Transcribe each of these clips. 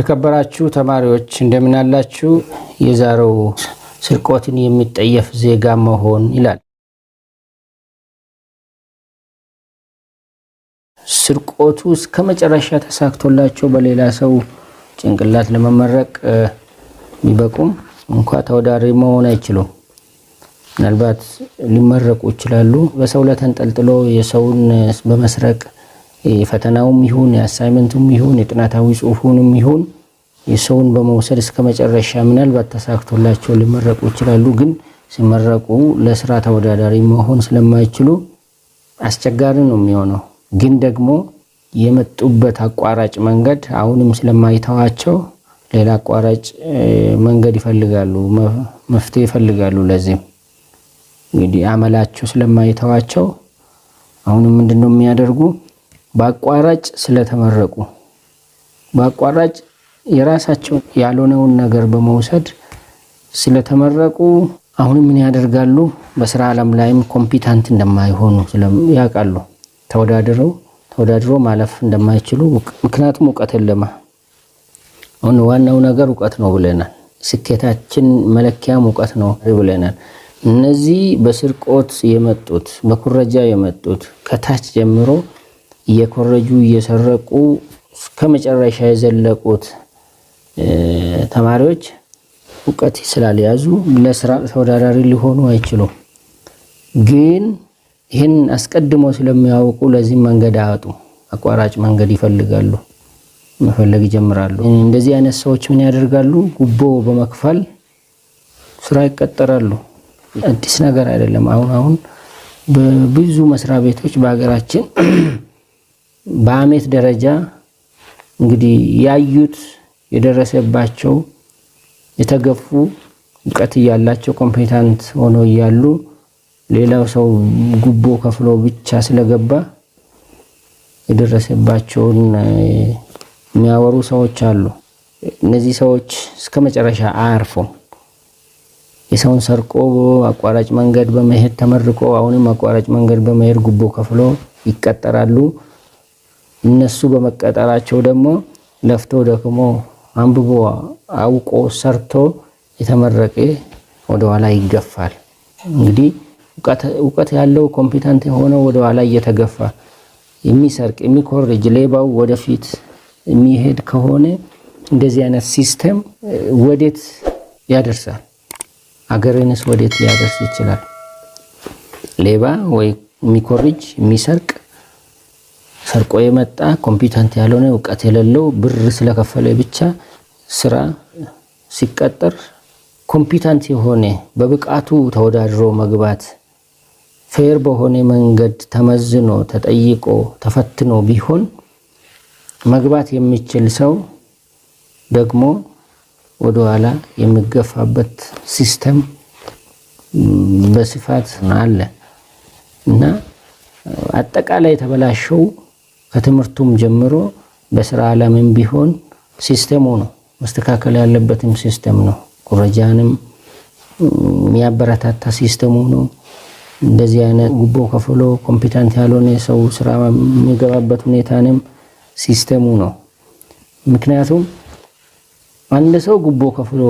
የተከበራችሁ ተማሪዎች እንደምን አላችሁ? የዛሬው ስርቆትን የሚጠየፍ ዜጋ መሆን ይላል። ስርቆቱ እስከ መጨረሻ ተሳክቶላቸው በሌላ ሰው ጭንቅላት ለመመረቅ ቢበቁም እንኳን ተወዳዳሪ መሆን አይችሉም። ምናልባት ሊመረቁ ይችላሉ። በሰው ላይ ተንጠልጥሎ የሰውን በመስረቅ የፈተናውም ይሁን የአሳይመንቱም ይሁን የጥናታዊ ጽሑፉንም ይሁን የሰውን በመውሰድ እስከ መጨረሻ ምናልባት ተሳክቶላቸው ሊመረቁ ይችላሉ። ግን ሲመረቁ ለስራ ተወዳዳሪ መሆን ስለማይችሉ አስቸጋሪ ነው የሚሆነው። ግን ደግሞ የመጡበት አቋራጭ መንገድ አሁንም ስለማይተዋቸው ሌላ አቋራጭ መንገድ ይፈልጋሉ፣ መፍትሄ ይፈልጋሉ። ለዚህ እንግዲህ አመላቸው ስለማይተዋቸው አሁንም ምንድነው የሚያደርጉ? በአቋራጭ ስለተመረቁ በአቋራጭ የራሳቸው ያልሆነውን ነገር በመውሰድ ስለተመረቁ አሁንም ምን ያደርጋሉ? በስራ ዓለም ላይም ኮምፒታንት እንደማይሆኑ ያውቃሉ። ተወዳድሮ ማለፍ እንደማይችሉ፣ ምክንያቱም እውቀት የለም። አሁን ዋናው ነገር እውቀት ነው ብለናል። ስኬታችን መለኪያም እውቀት ነው ብለናል። እነዚህ በስርቆት የመጡት በኩረጃ የመጡት ከታች ጀምሮ እየኮረጁ እየሰረቁ ከመጨረሻ የዘለቁት ተማሪዎች እውቀት ስላልያዙ ለስራ ተወዳዳሪ ሊሆኑ አይችሉም። ግን ይህን አስቀድሞ ስለሚያውቁ ለዚህ መንገድ አያጡ፣ አቋራጭ መንገድ ይፈልጋሉ፣ መፈለግ ይጀምራሉ። እንደዚህ አይነት ሰዎች ምን ያደርጋሉ? ጉቦ በመክፈል ስራ ይቀጠራሉ። አዲስ ነገር አይደለም። አሁን በብዙ መስሪያ ቤቶች በሀገራችን በአመት ደረጃ እንግዲህ ያዩት የደረሰባቸው የተገፉ እውቀት ያላቸው ኮምፒታንት ሆኖ ያሉ ሌላው ሰው ጉቦ ከፍሎ ብቻ ስለገባ የደረሰባቸውን የሚያወሩ ሰዎች አሉ። እነዚህ ሰዎች እስከ መጨረሻ አያርፉም። የሰውን ሰርቆ አቋራጭ መንገድ በመሄድ ተመርቆ አሁንም አቋራጭ መንገድ በመሄድ ጉቦ ከፍሎ ይቀጠራሉ። እነሱ በመቀጠራቸው ደግሞ ለፍቶ ደክሞ አንብቦ አውቆ ሰርቶ የተመረቀ ወደ ኋላ ይገፋል። እንግዲህ እውቀት ያለው ኮምፒታንት የሆነ ወደ ኋላ እየተገፋ የሚሰርቅ የሚኮርጅ ሌባው ወደፊት የሚሄድ ከሆነ እንደዚህ አይነት ሲስተም ወዴት ያደርሳል? አገርንስ ወዴት ሊያደርስ ይችላል? ሌባ ወይ የሚኮርጅ የሚሰርቅ ሰርቆ የመጣ ኮምፒታንት ያልሆነ እውቀት የሌለው ብር ስለከፈለ ብቻ ስራ ሲቀጠር ኮምፒታንት የሆነ በብቃቱ ተወዳድሮ መግባት ፌር በሆነ መንገድ ተመዝኖ ተጠይቆ ተፈትኖ ቢሆን መግባት የሚችል ሰው ደግሞ ወደ ኋላ የሚገፋበት ሲስተም በስፋት አለ እና አጠቃላይ የተበላሸው ከትምህርቱም ጀምሮ በስራ ዓለምም ቢሆን ሲስተሙ ነው መስተካከል ያለበትም ሲስተም ነው። ኩረጃንም የሚያበረታታ ሲስተሙ ነው። እንደዚህ አይነት ጉቦ ከፍሎ ኮምፒታንት ያልሆነ ሰው ስራ የሚገባበት ሁኔታንም ሲስተሙ ነው። ምክንያቱም አንድ ሰው ጉቦ ከፍሎ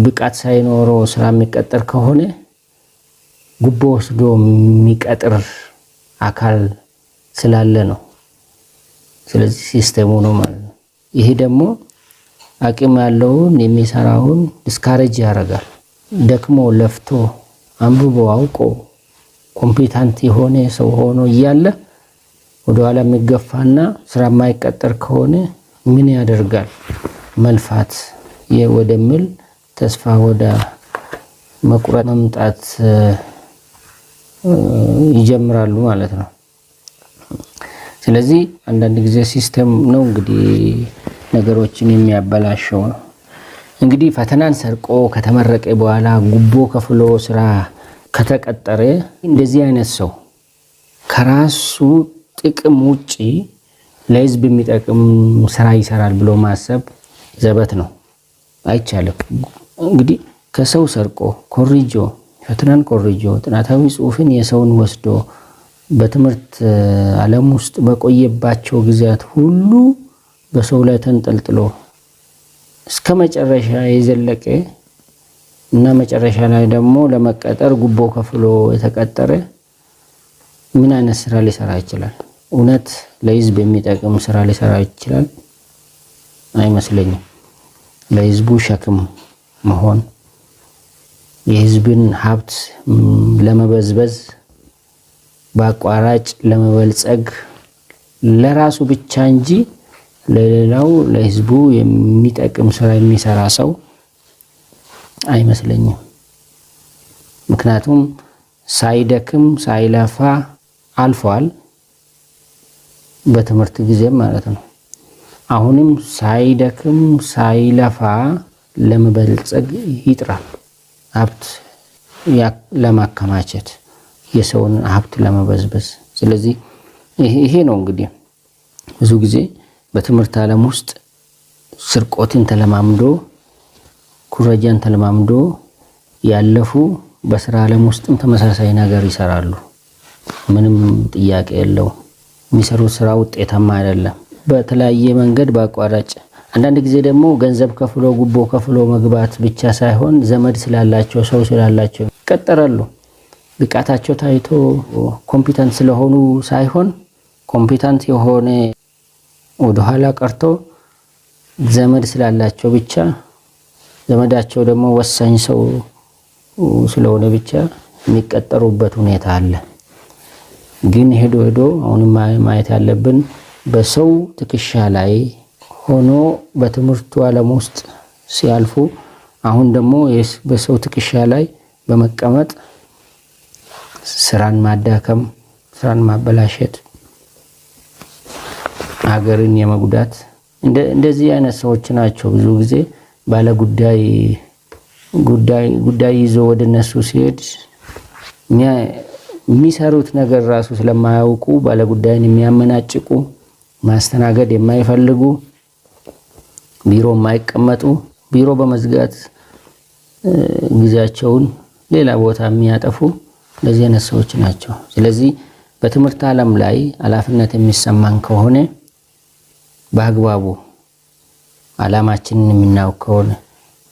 ብቃት ሳይኖረው ስራ የሚቀጠር ከሆነ ጉቦ ወስዶ የሚቀጥር አካል ስላለ ነው። ስለዚህ ሲስተሙ ነው ማለት ነው። ይሄ ደግሞ አቅም ያለውን የሚሰራውን ዲስካሬጅ ያደርጋል። ደክሞ ለፍቶ አንብቦ አውቆ ኮምፒታንት የሆነ ሰው ሆኖ እያለ ወደ ኋላ የሚገፋና ስራ የማይቀጠር ከሆነ ምን ያደርጋል? መልፋት ወደሚል ተስፋ ወደ መቁረጥ መምጣት ይጀምራሉ ማለት ነው። ስለዚህ አንዳንድ ጊዜ ሲስተም ነው እንግዲህ ነገሮችን የሚያበላሸው። እንግዲህ ፈተናን ሰርቆ ከተመረቀ በኋላ ጉቦ ከፍሎ ስራ ከተቀጠረ እንደዚህ አይነት ሰው ከራሱ ጥቅም ውጪ ለህዝብ የሚጠቅም ስራ ይሰራል ብሎ ማሰብ ዘበት ነው፣ አይቻልም። እንግዲህ ከሰው ሰርቆ ኮርጆ ፈተናን ኮርጆ ጥናታዊ ጽሑፍን የሰውን ወስዶ በትምህርት ዓለም ውስጥ በቆየባቸው ጊዜያት ሁሉ በሰው ላይ ተንጠልጥሎ እስከ መጨረሻ የዘለቀ እና መጨረሻ ላይ ደግሞ ለመቀጠር ጉቦ ከፍሎ የተቀጠረ ምን አይነት ስራ ሊሰራ ይችላል? እውነት ለህዝብ የሚጠቅም ስራ ሊሰራ ይችላል? አይመስለኝም። ለህዝቡ ሸክም መሆን፣ የህዝብን ሀብት ለመበዝበዝ፣ በአቋራጭ ለመበልጸግ ለራሱ ብቻ እንጂ ለሌላው ለህዝቡ የሚጠቅም ስራ የሚሰራ ሰው አይመስለኝም። ምክንያቱም ሳይደክም ሳይለፋ አልፏል፣ በትምህርት ጊዜ ማለት ነው። አሁንም ሳይደክም ሳይለፋ ለመበልጸግ ይጥራል፣ ሀብት ለማከማቸት፣ የሰውን ሀብት ለመበዝበዝ። ስለዚህ ይሄ ነው እንግዲህ ብዙ ጊዜ በትምህርት ዓለም ውስጥ ስርቆትን ተለማምዶ ኩረጃን ተለማምዶ ያለፉ በስራ ዓለም ውስጥም ተመሳሳይ ነገር ይሰራሉ። ምንም ጥያቄ የለው። የሚሰሩት ስራ ውጤታማ አይደለም። በተለያየ መንገድ በአቋራጭ አንዳንድ ጊዜ ደግሞ ገንዘብ ከፍሎ ጉቦ ከፍሎ መግባት ብቻ ሳይሆን ዘመድ ስላላቸው ሰው ስላላቸው ይቀጠራሉ። ብቃታቸው ታይቶ ኮምፒተንት ስለሆኑ ሳይሆን ኮምፒተንት የሆነ ወደ ኋላ ቀርቶ ዘመድ ስላላቸው ብቻ ዘመዳቸው ደግሞ ወሳኝ ሰው ስለሆነ ብቻ የሚቀጠሩበት ሁኔታ አለ። ግን ሄዶ አሁንም ማየት ያለብን በሰው ትከሻ ላይ ሆኖ በትምህርቱ ዓለም ውስጥ ሲያልፉ አሁን ደግሞ በሰው ትከሻ ላይ በመቀመጥ ስራን ማዳከም፣ ስራን ማበላሸት፣ ሀገርን የመጉዳት እንደዚህ አይነት ሰዎች ናቸው ብዙ ጊዜ ባለ ጉዳይ ይዞ ወደ እነሱ ሲሄድ የሚሰሩት ነገር ራሱ ስለማያውቁ ባለ ጉዳይን የሚያመናጭቁ፣ ማስተናገድ የማይፈልጉ፣ ቢሮ የማይቀመጡ፣ ቢሮ በመዝጋት ጊዜያቸውን ሌላ ቦታ የሚያጠፉ እንደዚህ አይነት ሰዎች ናቸው። ስለዚህ በትምህርት ዓለም ላይ ኃላፊነት የሚሰማን ከሆነ በአግባቡ ዓላማችንን የምናውቅ ከሆነ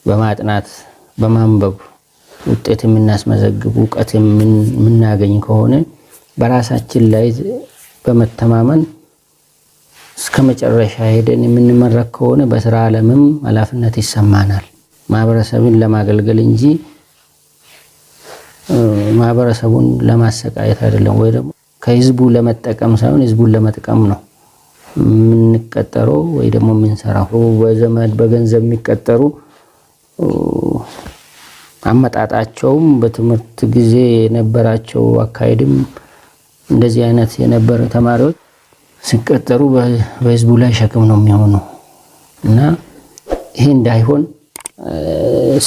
በማጥናት በማንበብ ውጤት የምናስመዘግብ ዕውቀት የምናገኝ ከሆነ በራሳችን ላይ በመተማመን እስከ መጨረሻ ሄደን የምንመረክ ከሆነ በስራ ዓለምም ኃላፊነት ይሰማናል። ማህበረሰብን ለማገልገል እንጂ ማህበረሰቡን ለማሰቃየት አይደለም፣ ወይ ደግሞ ከህዝቡ ለመጠቀም ሳይሆን ህዝቡን ለመጥቀም ነው የምንቀጠረው ወይ ደግሞ የምንሰራው። በዘመድ በገንዘብ የሚቀጠሩ አመጣጣቸውም በትምህርት ጊዜ የነበራቸው አካሄድም እንደዚህ አይነት የነበረ ተማሪዎች ሲቀጠሩ በህዝቡ ላይ ሸክም ነው የሚሆነው እና ይሄ እንዳይሆን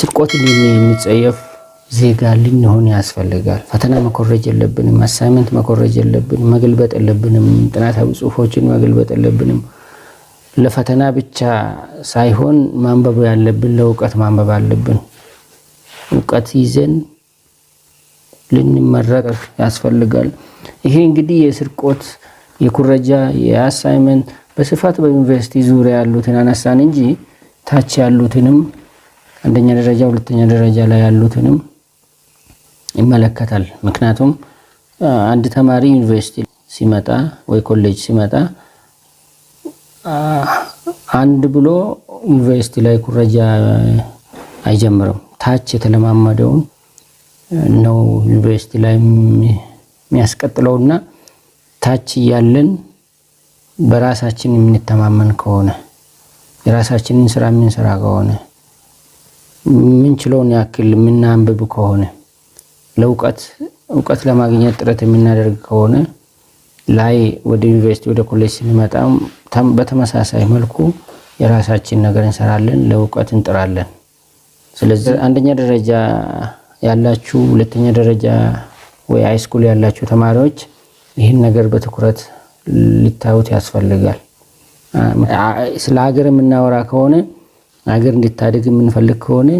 ስርቆትን የሚጸየፍ ዜጋ ልንሆን ያስፈልጋል። ፈተና መኮረጅ የለብንም፣ አሳይመንት መኮረጅ የለብንም፣ መገልበጥ የለብንም፣ ጥናታዊ ጽሁፎችን መገልበጥ የለብንም። ለፈተና ብቻ ሳይሆን ማንበብ ያለብን ለዕውቀት ማንበብ አለብን። ዕውቀት ይዘን ልንመረቅ ያስፈልጋል። ይሄ እንግዲህ የስርቆት የኩረጃ የአሳይመንት በስፋት በዩኒቨርሲቲ ዙሪያ ያሉትን አነሳን እንጂ ታች ያሉትንም አንደኛ ደረጃ ሁለተኛ ደረጃ ላይ ያሉትንም ይመለከታል። ምክንያቱም አንድ ተማሪ ዩኒቨርሲቲ ሲመጣ ወይ ኮሌጅ ሲመጣ አንድ ብሎ ዩኒቨርሲቲ ላይ ኩረጃ አይጀምርም። ታች የተለማመደውን ነው ዩኒቨርሲቲ ላይ የሚያስቀጥለውና ታች ያለን በራሳችን የምንተማመን ከሆነ የራሳችንን ስራ የምንሰራ ከሆነ ምንችለውን ያክል የምናንብብ ከሆነ ለዕውቀት ለማግኘት ጥረት የምናደርግ ከሆነ ላይ ወደ ዩኒቨርሲቲ ወደ ኮሌጅ ስንመጣም በተመሳሳይ መልኩ የራሳችን ነገር እንሰራለን፣ ለዕውቀት እንጥራለን። ስለዚህ አንደኛ ደረጃ ያላችሁ ሁለተኛ ደረጃ ወይ ሃይስኩል ያላችሁ ተማሪዎች ይህን ነገር በትኩረት ሊታዩት ያስፈልጋል። ስለ ሀገር የምናወራ ከሆነ ሀገር እንድታድግ የምንፈልግ ከሆነ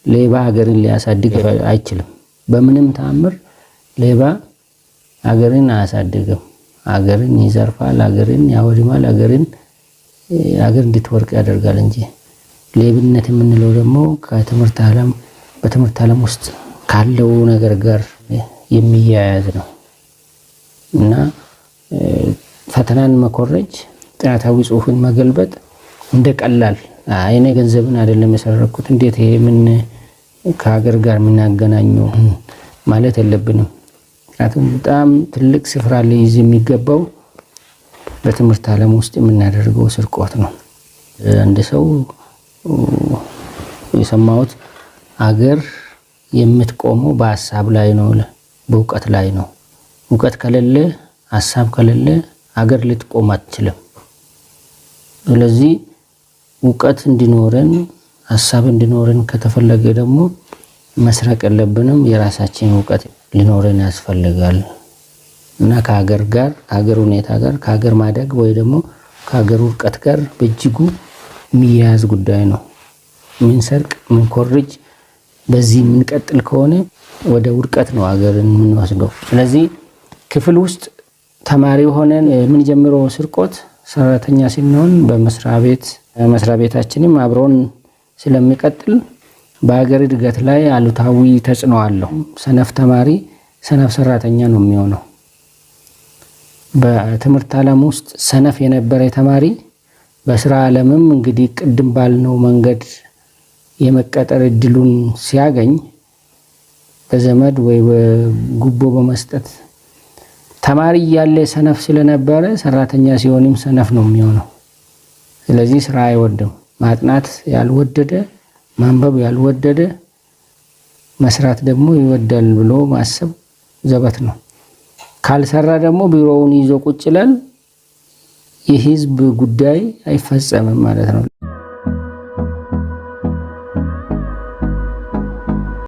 ሌባ ሀገርን ሊያሳድግ አይችልም። በምንም ተአምር ሌባ ሀገርን አያሳድግም። ሀገርን ይዘርፋል፣ ሀገርን ያወድማል፣ ሀገርን አገር እንድትወርቅ ያደርጋል እንጂ ሌብነት የምንለው ደግሞ በትምህርት ዓለም ውስጥ ካለው ነገር ጋር የሚያያዝ ነው እና ፈተናን መኮረጅ፣ ጥናታዊ ጽሑፍን መገልበጥ እንደ ቀላል አይኔ ገንዘብን አይደለም የሰረኩት እንዴት ይሄ ምን ከሀገር ጋር የምናገናኘው ማለት የለብንም። ምክንያቱም በጣም ትልቅ ስፍራ ሊይዝ የሚገባው በትምህርት ዓለም ውስጥ የምናደርገው ስርቆት ነው። አንድ ሰው የሰማሁት አገር የምትቆመው በሐሳብ ላይ ነው፣ በእውቀት ላይ ነው። እውቀት ከሌለ ሐሳብ ከሌለ አገር ልትቆም አትችልም። ስለዚህ እውቀት እንዲኖረን ሐሳብ እንዲኖረን ከተፈለገ ደግሞ መስረቅ የለብንም። የራሳችን እውቀት ሊኖረን ያስፈልጋል እና ከሀገር ጋር ከሀገር ሁኔታ ጋር ከሀገር ማደግ ወይ ደግሞ ከሀገር ውድቀት ጋር በእጅጉ የሚያያዝ ጉዳይ ነው። ምንሰርቅ ምንኮርጅ በዚህ የምንቀጥል ከሆነ ወደ ውድቀት ነው ሀገርን የምንወስደው። ስለዚህ ክፍል ውስጥ ተማሪ ሆነን የምንጀምረው ስርቆት ሰራተኛ ስንሆን በመስሪያ ቤታችንም አብሮን ስለሚቀጥል በሀገር እድገት ላይ አሉታዊ ተጽዕኖ አለው። ሰነፍ ተማሪ ሰነፍ ሰራተኛ ነው የሚሆነው። በትምህርት ዓለም ውስጥ ሰነፍ የነበረ ተማሪ በስራ ዓለምም እንግዲህ ቅድም ባልነው መንገድ የመቀጠር እድሉን ሲያገኝ በዘመድ ወይ በጉቦ በመስጠት ተማሪ እያለ ሰነፍ ስለነበረ ሰራተኛ ሲሆንም ሰነፍ ነው የሚሆነው። ስለዚህ ስራ አይወድም። ማጥናት ያልወደደ ማንበብ ያልወደደ መስራት ደግሞ ይወዳል ብሎ ማሰብ ዘበት ነው። ካልሰራ ደግሞ ቢሮውን ይዞ ቁጭ ይላል። የህዝብ ጉዳይ አይፈጸምም ማለት ነው።